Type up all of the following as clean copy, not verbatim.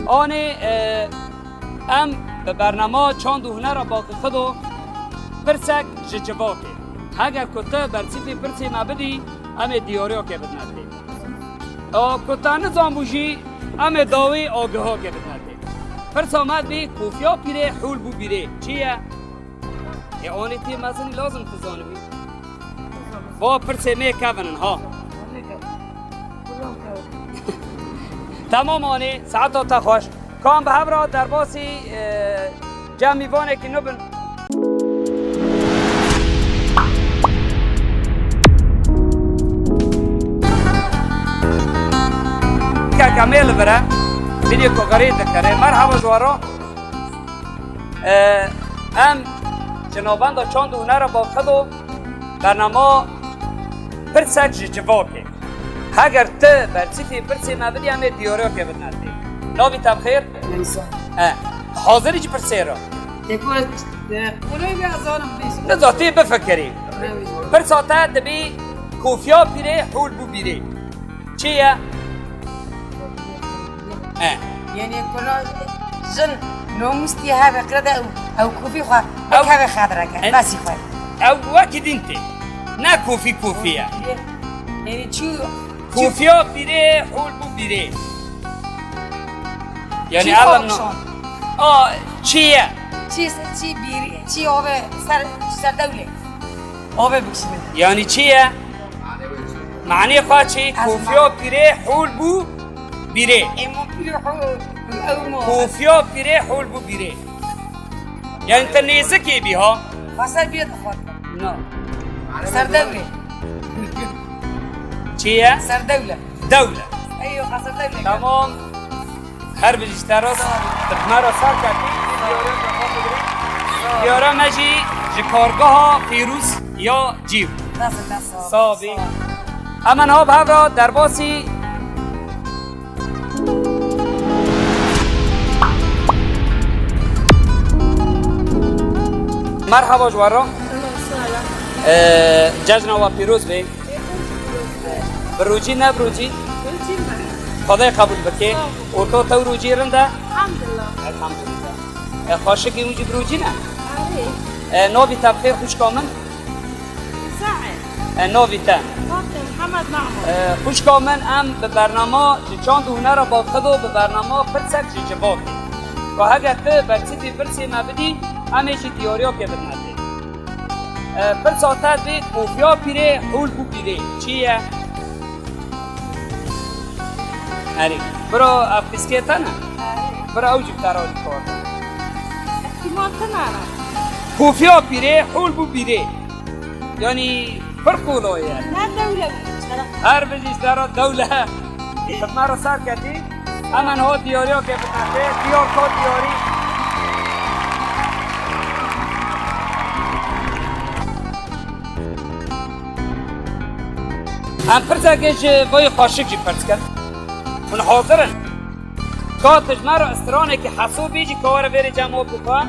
آنی ام به برنامه چند هنر را با خودو پرسک جواکه اگر کتا برسیفی پرسی ما بدی ام دیاریا که بدنده کتا نظام بوشی ام داوی آگه ها که بدنده پرس آمد بی کوفیا پیره حول بو بیره چیه؟ آنی تی مزنی لازم تزانه بی با پرسی می کونن ها تمام آنی ساعتا تا خوش کام به هبرا در باسی جمعیوانه که نبن که کمیل بره بینی که غریب دکره مرحبا جوارا ام جنابان دا چند هنر با خودو برنامه پرسک جواکه اگر ته برسیفی پرسی ما بدی همه دیاریا که بدنده ناوی تب خیر؟ نیسان حاضری چی پرسی را؟ تکوه اونوی بیازانم نیست نزاتی بفکری پرساته دبی کوفیا پیره حول بو بیره چیه؟ یعنی کلا زن نومستی ها بقرده او کوفی خواه اکه بخدره که بسی خواه او وکی دینته نه کوفی کوفیه یعنی چو کوفیا پیره حول بو بیره یعنی چی علم خوابشان؟ چیه؟ چی بیری چی آبه سر دوله آبه بکشیده یعنی چیه؟ معنی خواه چی؟ کوفیا پیره حول بو بیره ایمان پیره او ما کوفیا پیره حول بو بیره یعنی تا نیزه که بی ها؟ خواستر بیاد بخواد نه سر دوله چیه؟ سر دوله دوله ایو خواستر دوله تمام هر بیشتر را تخمه را سر کردی دیاره مجی جکارگاه فیروز یا جیو دست صابی امن ها به را در باسی مرحبا جوارا جشن و پیروز بی بروجی نه بروجی خدای قبول بکی و تو روجی رنده الحمدلله خوشکی اونجی بروجی نه نوبی تبخیر خوش کامن نوبی تا محمد معمر خوش کامن ام به برنامه چند هنر را با خودو به برنامه پرسک جواب و اگر تو برسیفی پرسی ما بدی همیشه دیاریا که بدنده پرساتت بی کوفیا پیره حول بو بیره چیه؟ هری برو افسکیتا نه برو اوجی بتراوی کار احتمال تنارا کوفیا پیره حول بو بیره یعنی فرقولویه لا دولة هر بجیش دارا دوله خدمه را سر کردی امن ها دیاریا که بتنده دیار کا دیاری ام پرسکش وای خاشق جی پرس کرد من حاضرن کاتش مرا استرانه که حسو بیجی کار بری جمع بکن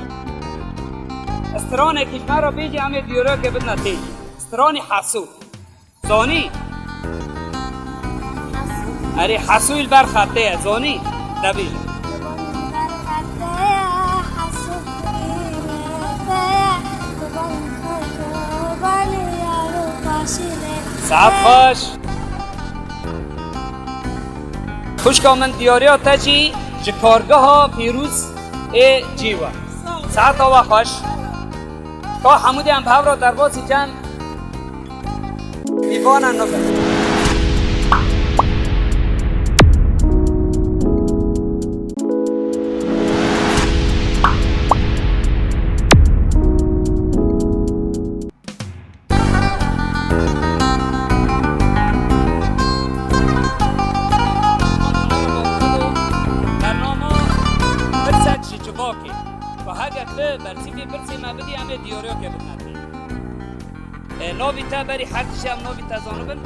استرانه که مرا بیجی همه دیاریا که بدنا تیجی استرانی حسو زانی اری حسویل بر خطه زانی دبیل ساعت خوش خوش کامن دیاریا تجی جکارگاه ها پیروز ای جیوه ساعت ها خوش که حمودی هم بهو را در باسی جمع دیوانن نبه برسیفی برسی ما بدی همه دیاریا که بدنده نوی تا بری حرکش هم نوی تا زانو بن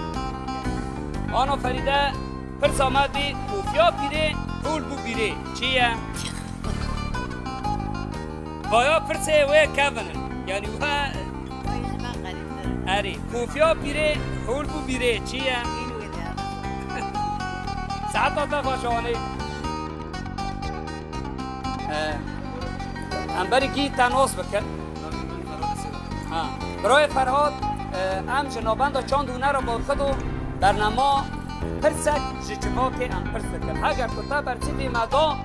آنو فریده پرس آمد بی کوفیا پیره حول بو بیره چیه؟ بایا پرسه وی کونن یعنی و اری کوفیا پیره حول بو بیره چیه؟ ساعت آتا خوشوانه ام بری گی تنوس بکن برای فرهاد ام جنابند چند دونه را با خود و برنامه پرسک جچوا که ام پرس بکن اگر کتا برچی مدا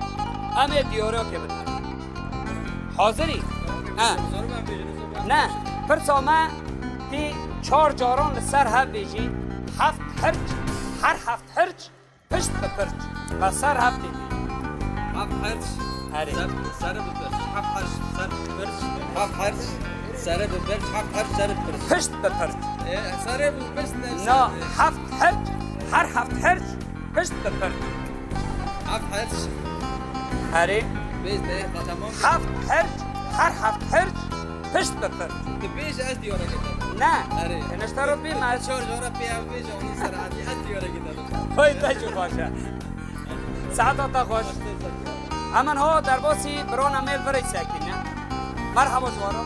ام دیاریا که بدن حاضری؟ نه پرسا ما تی 4 جاران لسر هف بیجی 7 هرچ هر 7 هرچ پشت بپرچ و سر 7 دیجی 7 هرچ هری سر بپرچ 7 هرچ سر بپرچ 7 هرچ سر بپرچ 7 هرچ سر بپرچ پشت بپرچ سر بپرچ نه 7 هرچ هر 7 هرچ پشت بپرچ 7 هرچ هری بیز ده تمام 7 هرچ هر 7 هرچ پشت بپرچ بیش از دیاره گذاشت نه آره. نشترو بی ما 4 جاره پیام بیش اونی سر عادی از دیاره گذاشت های تجو باشه ساعت تا خوش امن ها در باسی برون امیل برای ساکن نه مرحبا جوارو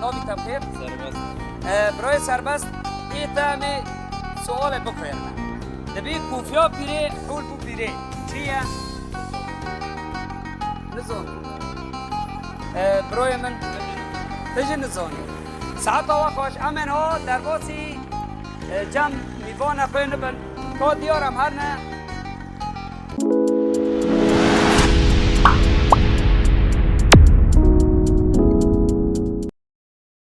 نامی تبخیر برای سربست ایتا می سوال بخویرم دبی کوفیا پیره حول بو پیره چیه؟ نزون برای من تجی نزونی ساعت ها خوش امن ها در باسی جمع میوان خوی نبن تا دیارم هر نه